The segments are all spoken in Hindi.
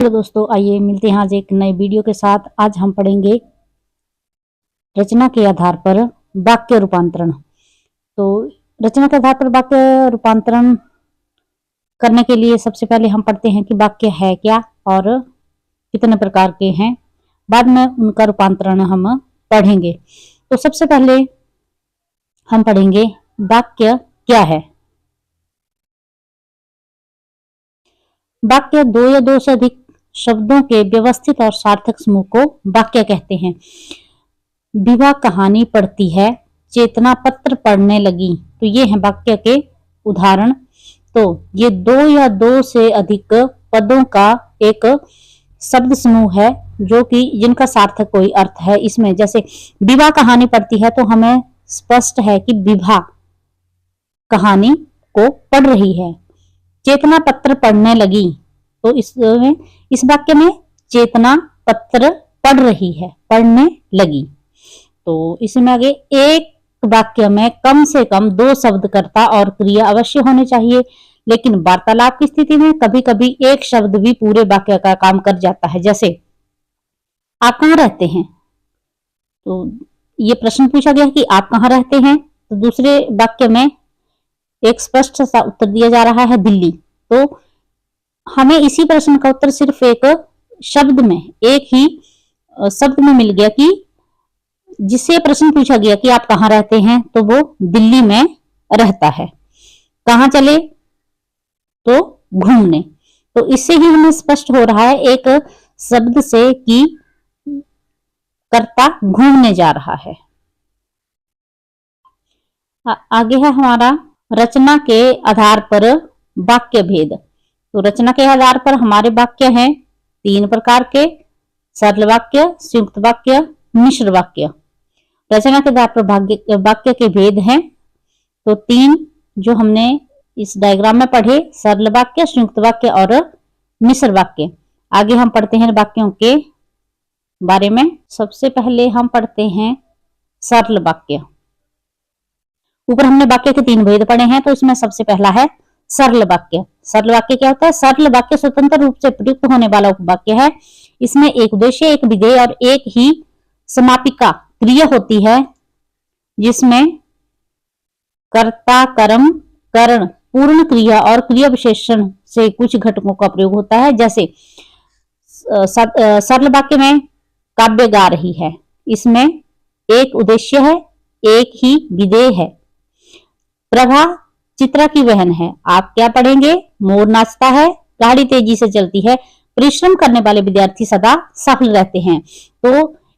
हेलो दोस्तों, आइए मिलते हैं आज एक नए वीडियो के साथ। आज हम पढ़ेंगे रचना के आधार पर वाक्य रूपांतरण। तो रचना के आधार पर वाक्य रूपांतरण करने के लिए सबसे पहले हम पढ़ते हैं कि वाक्य है क्या और कितने प्रकार के हैं। बाद में उनका रूपांतरण हम पढ़ेंगे। तो सबसे पहले हम पढ़ेंगे वाक्य क्या है। वाक्य दो या दो से अधिक शब्दों के व्यवस्थित और सार्थक समूह को वाक्य कहते हैं। विभा कहानी पढ़ती है, चेतना पत्र पढ़ने लगी। तो ये है वाक्य के उदाहरण। तो ये दो या दो से अधिक पदों का एक शब्द समूह है जो कि जिनका सार्थक कोई अर्थ है। इसमें जैसे विभा कहानी पढ़ती है तो हमें स्पष्ट है कि विभा कहानी को पढ़ रही है। चेतना पत्र पढ़ने लगी, तो इस वाक्य में चेतना पत्र पढ़ रही है, पढ़ने लगी। तो इसमें आगे एक वाक्य में कम से कम दो शब्दकर्ता और क्रिया अवश्य होने चाहिए, लेकिन वार्तालाप की स्थिति में कभी कभी एक शब्द भी पूरे वाक्य का काम कर जाता है। जैसे आप कहाँ रहते हैं, तो ये प्रश्न पूछा गया कि आप कहाँ रहते हैं, तो दूसरे वाक्य में एक स्पष्ट सा उत्तर दिया जा रहा है, दिल्ली। तो हमें इसी प्रश्न का उत्तर सिर्फ एक शब्द में, एक ही शब्द में मिल गया कि जिससे प्रश्न पूछा गया कि आप कहाँ रहते हैं, तो वो दिल्ली में रहता है। कहाँ चले, तो घूमने। तो इससे ही हमें स्पष्ट हो रहा है एक शब्द से कि कर्ता घूमने जा रहा है। आगे है हमारा रचना के आधार पर वाक्य भेद। तो रचना के आधार पर हमारे वाक्य हैं तीन प्रकार के: सरल वाक्य, संयुक्त वाक्य, मिश्र वाक्य। रचना के आधार पर वाक्य के भेद हैं तो तीन जो हमने इस डायग्राम में पढ़े: सरल वाक्य, संयुक्त वाक्य और मिश्र वाक्य। आगे हम पढ़ते हैं वाक्यों के बारे में। सबसे पहले हम पढ़ते हैं सरल वाक्य। ऊपर हमने वाक्य के तीन भेद पढ़े हैं, तो इसमें सबसे पहला है सरल वाक्य। सरल वाक्य क्या होता है? सरल वाक्य स्वतंत्र रूप से प्रयुक्त होने वाला उपवाक्य है। इसमें एक उद्देश्य, एक विधेय और एक ही समापिका क्रिया होती है, जिसमें कर्ता, कर्म, करण, पूर्ण क्रिया और क्रिया विशेषण से कुछ घटकों का प्रयोग होता है। जैसे सरल वाक्य में काव्य गा रही है, इसमें एक उद्देश्य है, एक ही विधेय है। प्रभा चित्रा की बहन है। आप क्या पढ़ेंगे? मोर नाचता है, गाड़ी तेजी से चलती है, परिश्रम करने वाले विद्यार्थी सदा सफल रहते हैं। तो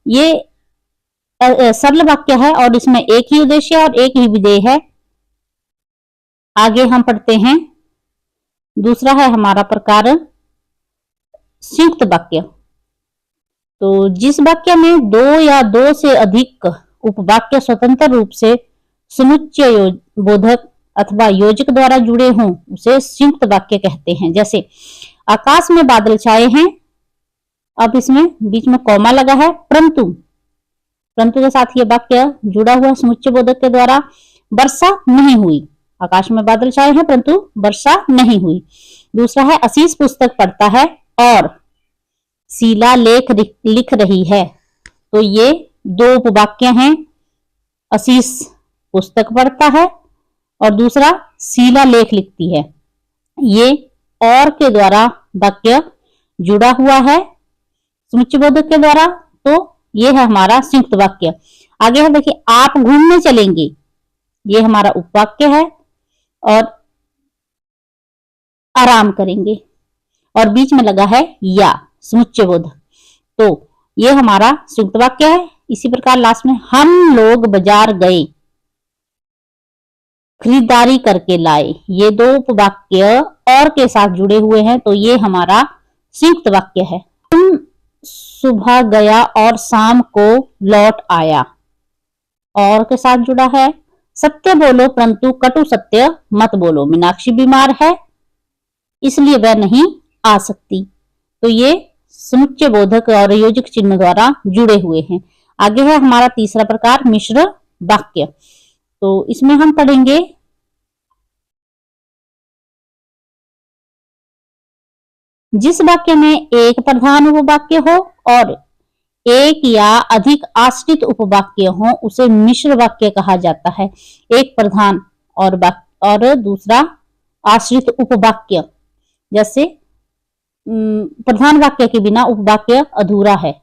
ये सरल वाक्य है और इसमें एक ही उद्देश्य और एक ही विधेय है। आगे हम पढ़ते हैं, दूसरा है हमारा प्रकार संयुक्त वाक्य। तो जिस वाक्य में दो या दो से अधिक उपवाक्य स्वतंत्र रूप से समुच्चय बोधक अथवा योजक द्वारा जुड़े हों, उसे संयुक्त वाक्य कहते हैं। जैसे आकाश में बादल छाए हैं, अब इसमें बीच में कॉमा लगा है, परंतु के साथ ये वाक्य जुड़ा हुआ समुच्चय बोधक के द्वारा वर्षा नहीं हुई। आकाश में बादल छाए हैं परंतु वर्षा नहीं हुई। दूसरा है आशीष पुस्तक पढ़ता है और शीला लेख लिख रही है। तो ये दो उपवाक्य हैं, आशीष पुस्तक पढ़ता है और दूसरा शीला लेख लिखती है। ये और के द्वारा वाक्य जुड़ा हुआ है समुच्चय बोधक के द्वारा, तो ये है हमारा संयुक्त वाक्य। आगे है देखिए, आप घूमने चलेंगे, ये हमारा उपवाक्य है और आराम करेंगे और बीच में लगा है या समुच्चय बोधक, तो ये हमारा संयुक्त वाक्य है। इसी प्रकार लास्ट में हम लोग बाजार गए, खरीदारी करके लाए, ये दो उपवाक्य और के साथ जुड़े हुए हैं, तो ये हमारा संयुक्त वाक्य है। तुम सुबह गया और शाम को लौट आया, और के साथ जुड़ा है। सत्य बोलो परंतु कटु सत्य मत बोलो, मीनाक्षी बीमार है इसलिए वह नहीं आ सकती। तो ये समुच्चय बोधक और योजक चिन्ह द्वारा जुड़े हुए हैं। आगे है हमारा तीसरा प्रकार मिश्र वाक्य। तो इसमें हम पढ़ेंगे जिस वाक्य में एक प्रधान उपवाक्य हो और एक या अधिक आश्रित उपवाक्य हो उसे मिश्र वाक्य कहा जाता है। एक प्रधान और दूसरा आश्रित उपवाक्य, जैसे प्रधान वाक्य के बिना उपवाक्य अधूरा है,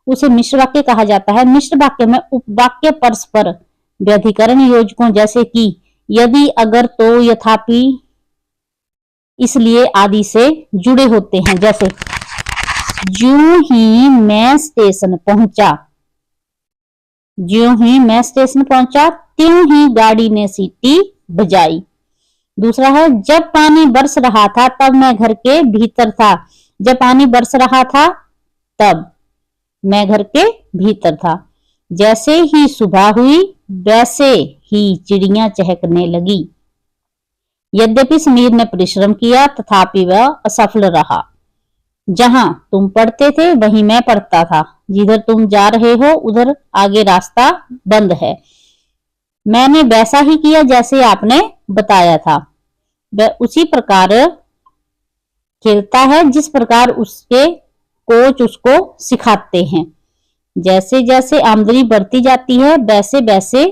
उसे मिश्र वाक्य कहा जाता है। मिश्र वाक्य में उपवाक्य परस्पर व्यधिकरण योजकों जैसे कि यदि, अगर, तो, यथापि, इसलिए आदि से जुड़े होते हैं। जैसे ज्यों ही मैं स्टेशन पहुंचा, ज्यों ही मैं स्टेशन पहुंचा त्यों ही गाड़ी ने सीटी बजाई। दूसरा है जब पानी बरस रहा था तब मैं घर के भीतर था, जब पानी बरस रहा था तब मैं घर के भीतर था। जैसे ही सुबह हुई वैसे ही चिड़ियां चहकने लगी। यद्यपि समीर ने परिश्रम किया तथापि वह असफल रहा। जहां तुम पढ़ते थे वहीं मैं पढ़ता था, जिधर तुम जा रहे हो उधर आगे रास्ता बंद है। मैंने वैसा ही किया जैसे आपने बताया था। वह उसी प्रकार खेलता है जिस प्रकार उसके कोच उसको सिखाते हैं। जैसे जैसे आमदनी बढ़ती जाती है वैसे वैसे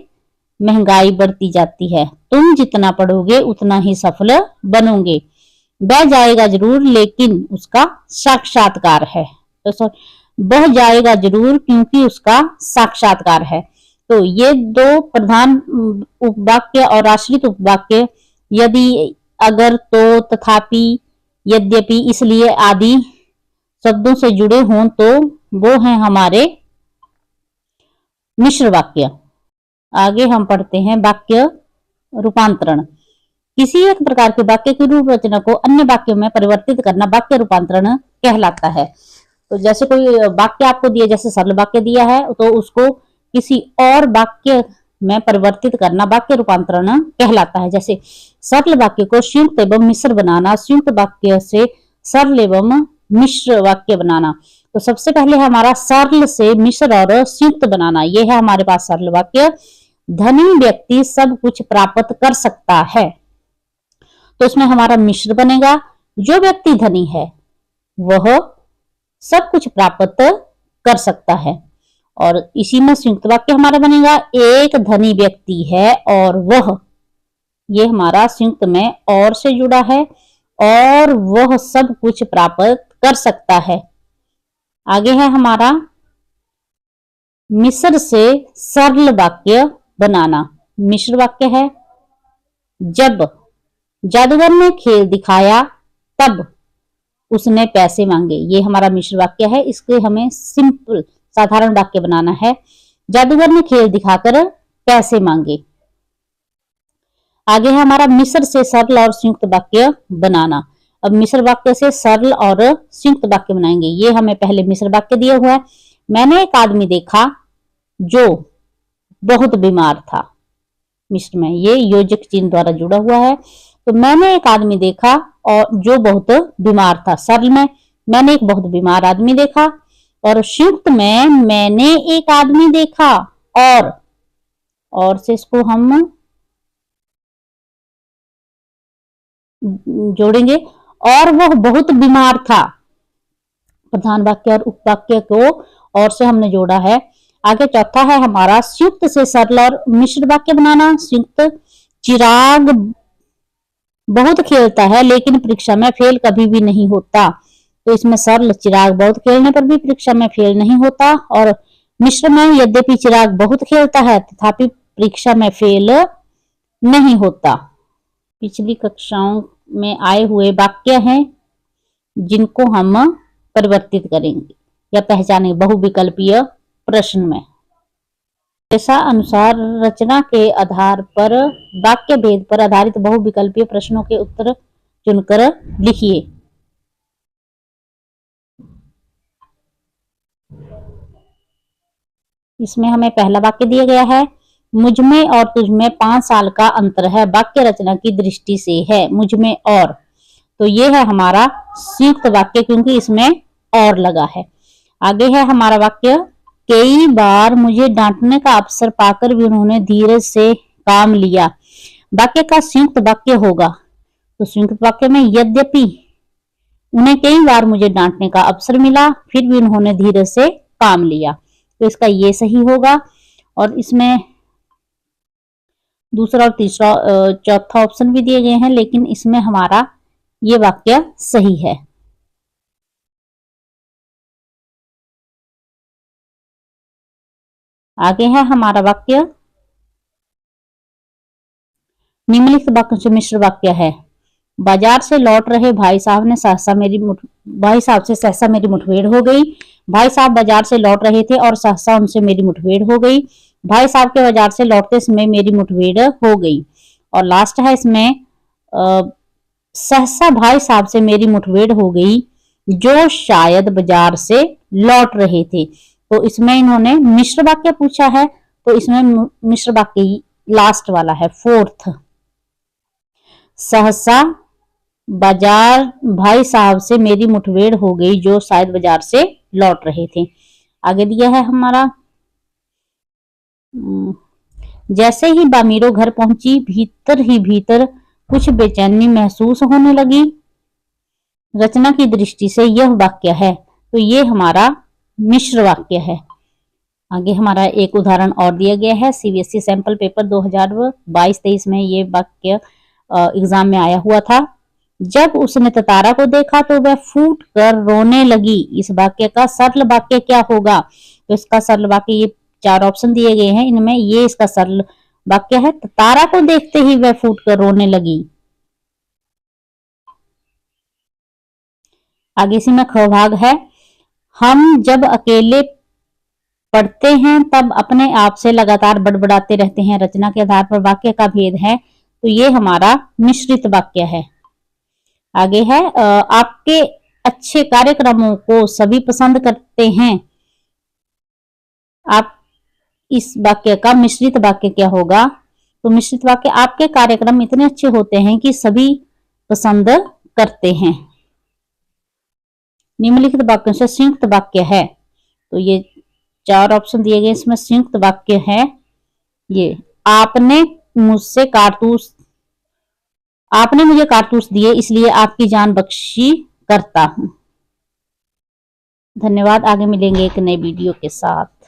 महंगाई बढ़ती जाती है। तुम जितना पढ़ोगे उतना ही सफल बनोगे। बह जाएगा जरूर लेकिन उसका साक्षात्कार है, तो बह जाएगा जरूर क्योंकि उसका साक्षात्कार है। तो ये दो प्रधान उपवाक्य और आश्रित उपवाक्य यदि, अगर, तो, तथापि, यद्यपि, इसलिए आदि शब्दों से जुड़े हों तो वो हैं हमारे मिश्र वाक्य। आगे हम पढ़ते हैं वाक्य रूपांतरण। किसी एक प्रकार के वाक्य की रूप रचना को अन्य वाक्यों में परिवर्तित करना वाक्य रूपांतरण कहलाता है। तो जैसे कोई वाक्य आपको दिया, जैसे सरल वाक्य दिया है तो उसको किसी और वाक्य में परिवर्तित करना वाक्य रूपांतरण कहलाता है। जैसे सरल वाक्य को संयुक्त एवं मिश्र बनाना, संयुक्त वाक्य से सरल एवं मिश्र वाक्य बनाना। तो सबसे पहले हमारा सरल से मिश्र और संयुक्त बनाना, यह है हमारे पास सरल वाक्य। धनी व्यक्ति सब कुछ प्राप्त कर सकता है, तो इसमें हमारा मिश्र बनेगा। जो व्यक्ति धनी है वह सब कुछ प्राप्त कर सकता है। और इसी में संयुक्त वाक्य हमारा बनेगा एक धनी व्यक्ति है और वह, ये हमारा संयुक्त में और से जुड़ा है और वह सब कुछ प्राप्त कर सकता है। आगे है हमारा मिश्र से सरल वाक्य बनाना। मिश्र वाक्य है जब जादूगर ने खेल दिखाया तब उसने पैसे मांगे, ये हमारा मिश्र वाक्य है। इसके हमें सिंपल साधारण वाक्य बनाना है। जादूगर ने खेल दिखाकर पैसे मांगे। आगे है हमारा मिश्र से सरल और संयुक्त वाक्य बनाना। अब मिश्र वाक्य से सरल और संयुक्त वाक्य बनाएंगे। ये हमें पहले मिश्र वाक्य दिया हुआ है। मैंने एक आदमी देखा जो बहुत बीमार था। मिश्र में ये योजक चिन्ह द्वारा जुड़ा हुआ है। तो मैंने एक आदमी देखा और जो बहुत बीमार था। सरल में मैंने एक बहुत बीमार आदमी देखा और संयुक्त में मैंने एक आदमी देखा और से इसको हम जोड़ेंगे और वह बहुत बीमार था। प्रधान वाक्य और उपवाक्य को और से हमने जोड़ा है। आगे चौथा है हमारा संयुक्त से सरल और मिश्र वाक्य बनाना। संयुक्त चिराग बहुत खेलता है लेकिन परीक्षा में फेल कभी भी नहीं होता। तो इसमें सरल चिराग बहुत खेलने पर भी परीक्षा में फेल नहीं होता। और मिश्र में यद्यपि चिराग बहुत खेलता है तथापि परीक्षा में फेल नहीं होता। पिछली कक्षाओं में आए हुए वाक्य हैं जिनको हम परिवर्तित करेंगे या पहचानेंगे बहुविकल्पीय प्रश्न में। ऐसा अनुसार रचना के आधार पर वाक्य भेद पर आधारित बहुविकल्पीय प्रश्नों के उत्तर चुनकर लिखिए। इसमें हमें पहला वाक्य दिया गया है, मुझमें और तुझमें 5 साल का अंतर है, वाक्य रचना की दृष्टि से है। मुझमें और, तो ये है हमारा संयुक्त वाक्य क्योंकि इसमें और लगा है। आगे है हमारा वाक्य, कई बार मुझे डांटने का अवसर पाकर भी उन्होंने धीरज से काम लिया। वाक्य का संयुक्त वाक्य होगा। तो संयुक्त वाक्य में यद्यपि उन्हें कई बार मुझे डांटने का अवसर मिला, फिर भी उन्होंने धीरे से काम लिया। तो इसका ये सही होगा। और इसमें दूसरा और तीसरा चौथा ऑप्शन भी दिए गए हैं, लेकिन इसमें हमारा ये वाक्य सही है। आगे है हमारा वाक्य, निम्नलिखित वाक्यों से मिश्र वाक्य है। बाजार से लौट रहे भाई साहब से सहसा मेरी मुठभेड़ हो गई। भाई साहब बाजार से लौट रहे थे और सहसा उनसे मेरी मुठभेड़ हो गई। भाई साहब के बाजार से लौटते समय मेरी मुठभेड़ हो गई। और लास्ट है इसमें, सहसा भाई साहब से मेरी मुठभेड़ हो गई जो शायद बाजार से लौट रहे थे। तो इसमें इन्होंने मिश्र वाक्य पूछा है, तो इसमें मिश्र वाक्य लास्ट वाला है, फोर्थ। सहसा बाजार भाई साहब से मेरी मुठभेड़ हो गई जो शायद बाजार से लौट रहे थे। आगे दिया है हमारा, जैसे ही बामीरो घर पहुंची भीतर ही भीतर कुछ बेचैनी महसूस होने लगी। रचना की दृष्टि से यह वाक्य है, तो ये हमारा मिश्र वाक्य है। आगे हमारा एक उदाहरण और दिया गया है, सीबीएसई सैंपल पेपर 2022-23 में ये वाक्य एग्जाम में आया हुआ था। जब उसने तारा को देखा तो वह फूट कर रोने लगी। इस वाक्य का सरल वाक्य क्या होगा? तो इसका सरल वाक्य, ये 4 ऑप्शन दिए गए हैं, इनमें ये इसका सरल वाक्य है, तारा को देखते ही वह फूट कर रोने लगी। आगे इसी में ख भाग है, हम जब अकेले पढ़ते हैं तब अपने आप से लगातार बड़बड़ाते रहते हैं। रचना के आधार पर वाक्य का भेद है, तो ये हमारा मिश्रित वाक्य है। आगे है, आपके अच्छे कार्यक्रमों को सभी पसंद करते हैं। आप इस वाक्य का मिश्रित वाक्य क्या होगा? तो मिश्रित वाक्य, आपके कार्यक्रम इतने अच्छे होते हैं कि सभी पसंद करते हैं। निम्नलिखित वाक्यों से संयुक्त वाक्य है, तो ये 4 ऑप्शन दिए गए, इसमें संयुक्त वाक्य है ये, आपने मुझे कारतूस दिए इसलिए आपकी जान बख्शी करता हूं। धन्यवाद। आगे मिलेंगे एक नए वीडियो के साथ।